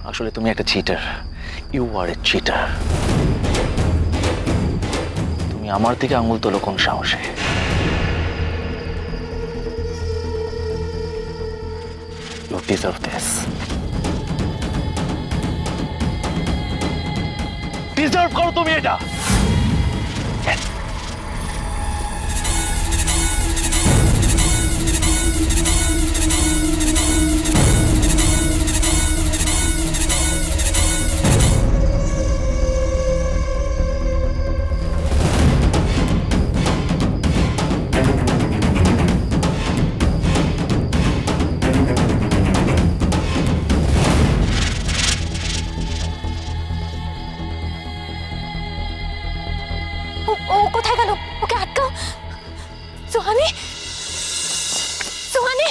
আসলে তুমি একটা cheater. You are a cheater. তুমি আমার দিকে আঙুল তোলো কোন সাহসে? You deserve this. ডিজার্ভ করো তুমি এটা। ও কোথায় গেল? ওকে আটকাও। সুহানি, সুহানি।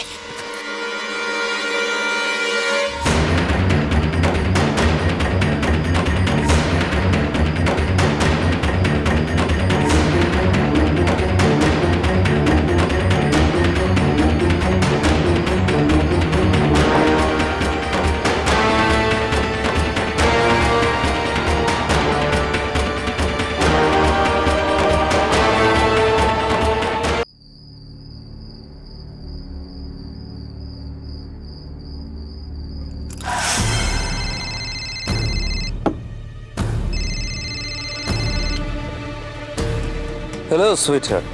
হ্যালো সুইটহার্ট,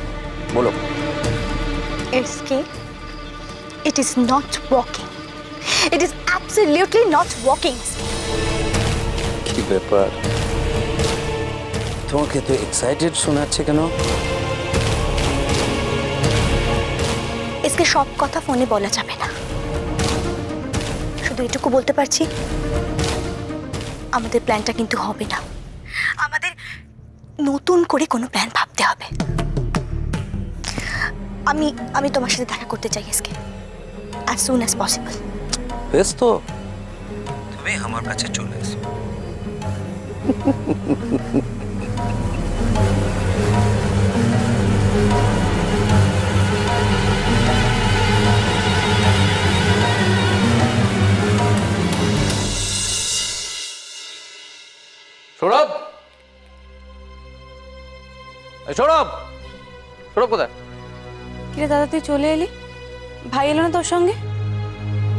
বলো। SK, it is not working. It is absolutely not working. কি ব্যাপার, তোমাকে তো এক্সাইটেড শোনাচ্ছে কেন? SK, সব কথা ফোনে বলা যাবে না। শুধু এটুকু বলতে পারছি, আমাদের প্ল্যানটা কিন্তু হবে না। আমাদের নতুন করে কোনো প্ল্যান ভাবতে হবে। আমি তোমার সাথে দেখা করতে চাই SK, as soon as possible. বেশ, তো তুমি আমার কাছে চলে এসো। সৌরভ, সৌরভ, সৌরভ কোথায়? কিরে দাদা, তুই চলে এলি? ভাই এলো না তোর সঙ্গে?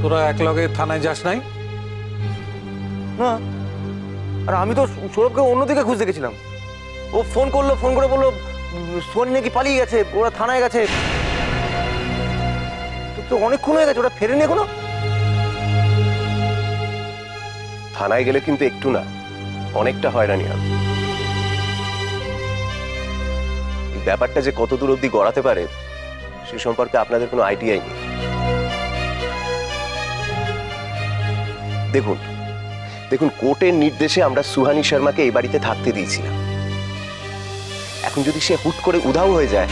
তোরা একলগে থানায় যাস নাই? না, আর আমি তো সৌরভকে অন্যদিকে খুঁজতে গেছিলাম। ও ফোন করে বললো সোনি নাকি পালিয়ে গেছে, ওরা থানায় গেছে। তো অনেকক্ষণ হয়ে গেছে, ওরা ফেরেনি এখনো। থানায় গেলে কিন্তু একটু না, অনেকটা হয়রানি হবে। এই ব্যাপারটা যে কত দূর অব্দি গড়াতে পারে সে সম্পর্কে আপনাদের কোনো আইডিয়াই নেই। দেখুন দেখুন কোর্টের নির্দেশে আমরা সুহানি শর্মাকে এই বাড়িতে থাকতে দিয়েছিলাম। এখন যদি সে হুট করে উধাও হয়ে যায়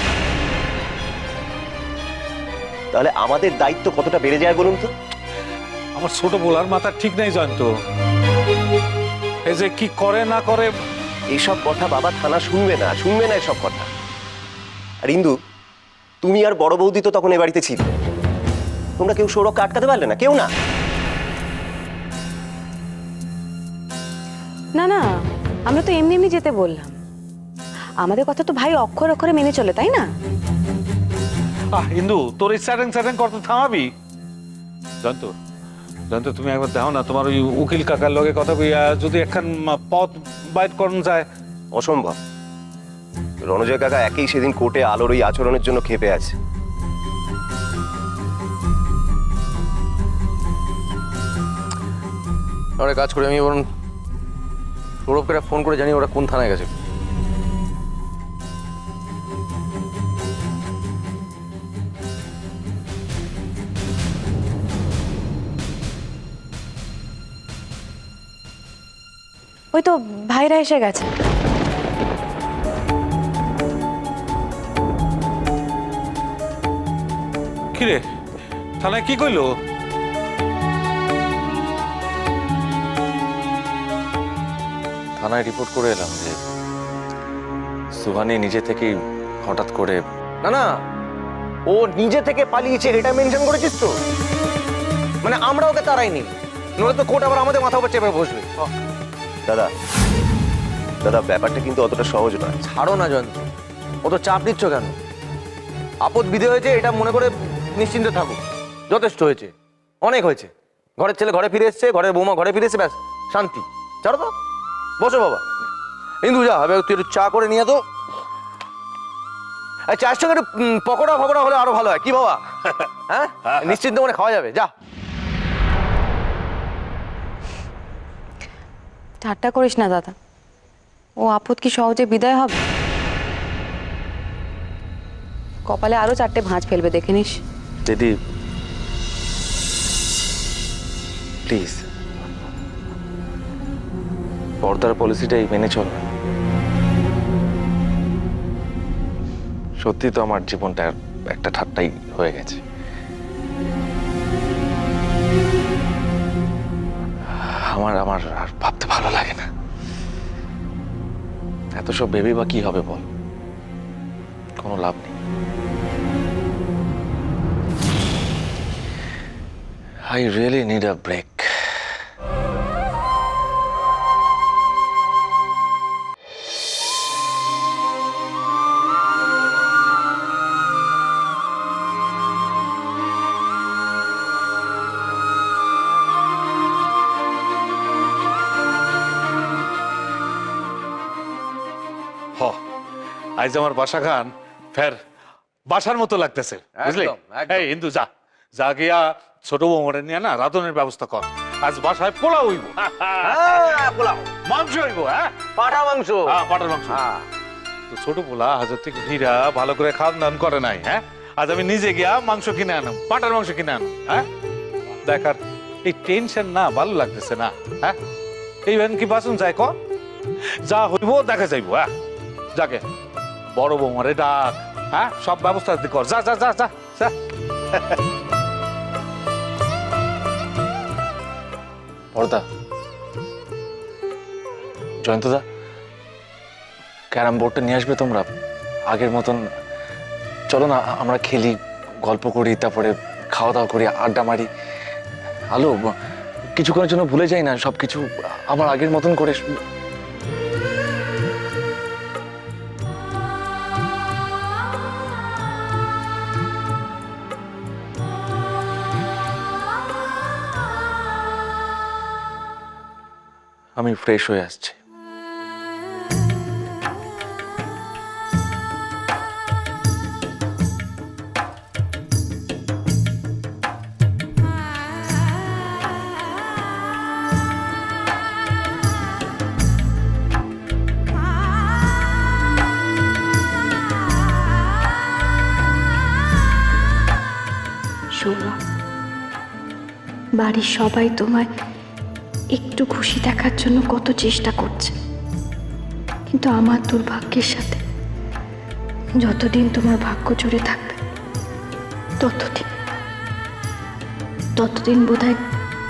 তাহলে আমাদের দায়িত্ব কতটা বেড়ে যায় বলুন তো? আমার ছোট বলার মাথা ঠিক নেই জয়ন্ত। এই যে কি করে না করে। এইসব কথা বাবা থানা শুনবে না এসব কথা। আর ইন্দু, তুমি আর বড় বৌদি তো তখন এ বাড়িতে ছিল, তোমরা কেউ সৌরভকে আটকাতে পারলে না? কেউ না। না না, আমরা তো এমনি এমনি যেতে বললাম। আমাদের কথা তো ভাই অক্ষর অক্ষরে মেনে চলে, তাই না? ইন্দু, তোর এই স্যারেং করতে থামাবি? জয়ন্ত, জয়ন্ত, তুমি একবার দেখো না, তোমার ওই উকিল কাকার লগে কথা কইয়া যদি একখান পথ বাইট করন যায়। অসম্ভব। রণজয় কাকা একেই সেদিন কোর্টে আলোর ওই আচরণের জন্য ক্ষেপে আছে। আমরা কাজ করি, আমি বরং সৌরভকে ফোন করে জানি ওরা কোন থানায় গেছে। ওই তো ভাইরা এসে গেছে। কিরে, থানায় কি কইলো? থানায় রিপোর্ট করে এলাম যে সুহানি নিজে থেকেই হঠাৎ করে। না না, ও নিজে থেকে পালিয়েছে এটা মেনশন করেছিস তো? মানে আমরা ওকে তাড়াইনি, নইলে তো কোর্ট আবার আমাদের মাথা উপর চেপে বসবে। দাদা দাদা ব্যাপারটা কিন্তু অতটা সহজ নয়। ছাড়ো না জয়ন্ত, ও তো চাপ নিচ্ছ কেন? আপদ বিধে হয়েছে এটা মনে করে নিশ্চিন্তে থাকো, যথেষ্ট হয়েছে, অনেক হয়েছে। ঘরের ছেলে ঘরে ফিরে এসছে, ঘরের বৌমা ঘরে ফিরে এসছে, ব্যাস শান্তি। ছাড়ো তো, বসো বাবা। ইন্দু যা হবে তুই একটু চা করে নিয়ে তো। চায়ের সঙ্গে একটু পকোড়া ফকোড়া হলে আরো ভালো হয়, কি বাবা? হ্যাঁ, নিশ্চিন্ত মনে খাওয়া যাবে। যা। ঠাট্টা করিস না দাদা, ও আপদ কি সহজে বিদায় হবে? কপালে আরো 4টে ভাঁজ ফেলবে, দেখে নিস। দিদি প্লিজ পর্দার পলিসিটাই মেনে চল। সত্যি তো আমার জীবনটা একটা ঠাট্টাই হয়ে গেছে। আমার আমার আর ভাবতে ভালো লাগে না। এত সব ভেবে বা কি হবে বল, কোনো লাভ নেই। I really need a break. আজ আমার বাসা খান ফের বাসার মতো লাগতেছে, বুঝলি? একদম, একদম। এই ইন্দু যা, যা গিয়া ছোট বৌমারে নিয়ে না রাধনের ব্যবস্থা কর। আজ বাসায় পোলাও হইব, পোলাও, মাংস হইব। হ্যাঁ, পাঠা মাংস। পাটার মাংস। হ্যাঁ। তো ছোট পোলা হাজার থেকে হীরা ভালো করে খাওয়ান দান করে নাই। হ্যাঁ, আজ আমি নিজে গিয়া মাংস কিনে আনাম, পাটার মাংস কিনে আনাম। হ্যাঁ, দেখার এই টেনশন না ভালো লাগতেছে না। হ্যাঁ, এই ভ্যান কি বাসন যায় ক, যা হইব দেখা যাইব। হ্যাঁ, যাকে বড় বৌমারে ডাক। হ্যাঁ, সব ব্যবস্থা কর, যা যা যা যা যা। পর্দা, জয়ন্তদা, ক্যারাম বোর্ডটা নিয়ে আসবে তোমরা? আগের মতন চলো না, আমরা খেলি, গল্প করি, তারপরে খাওয়া দাওয়া করি, আড্ডা মারি। আলো, কিছুক্ষণের জন্য ভুলে যাই না সবকিছু, আবার আগের মতন করে। আমি ফ্রেশ হয়ে আসছি। শোনো, বাড়ির সবাই তোমায় একটু খুশি দেখার জন্য কত চেষ্টা করছে, কিন্তু আমার দুর্ভাগ্যের সাথে যতদিন তোমার ভাগ্য জুড়ে থাকবে ততদিন বোধহয়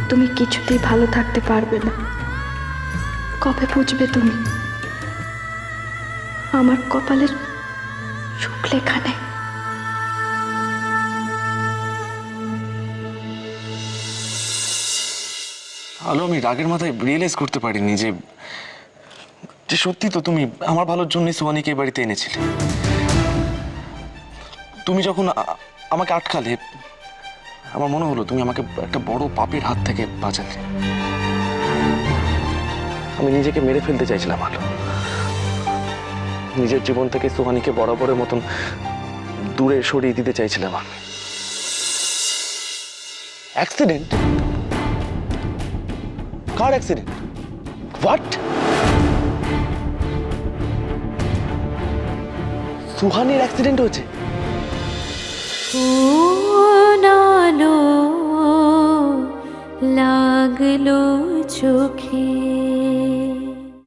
তুমি কিছুতেই ভালো থাকতে পারবে না। কবে বুঝবে তুমি আমার কপালের সুখ লেখা নেই? আলো, আমি রাগের মাথায় রিয়েলাইজ করতে পারিনি যে সত্যি তো তুমি আমার ভালোর জন্যই সোহানিকে এই বাড়িতে এনেছিলে। তুমি যখন আমাকে আটকালে, আমার মনে হলো তুমি আমাকে একটা বড় পাপের হাত থেকে বাঁচালে। আমি নিজেকে মেরে ফেলতে চাইছিলাম আলো, নিজের জীবন থেকে সোহানিকে বরাবরের মতন দূরে সরিয়ে দিতে চাইছিলাম আমি। অ্যাক্সিডেন্ট? কার অ্যাক্সিডেন্ট? হোয়াট? সুহানির অ্যাক্সিডেন্ট হয়েছে?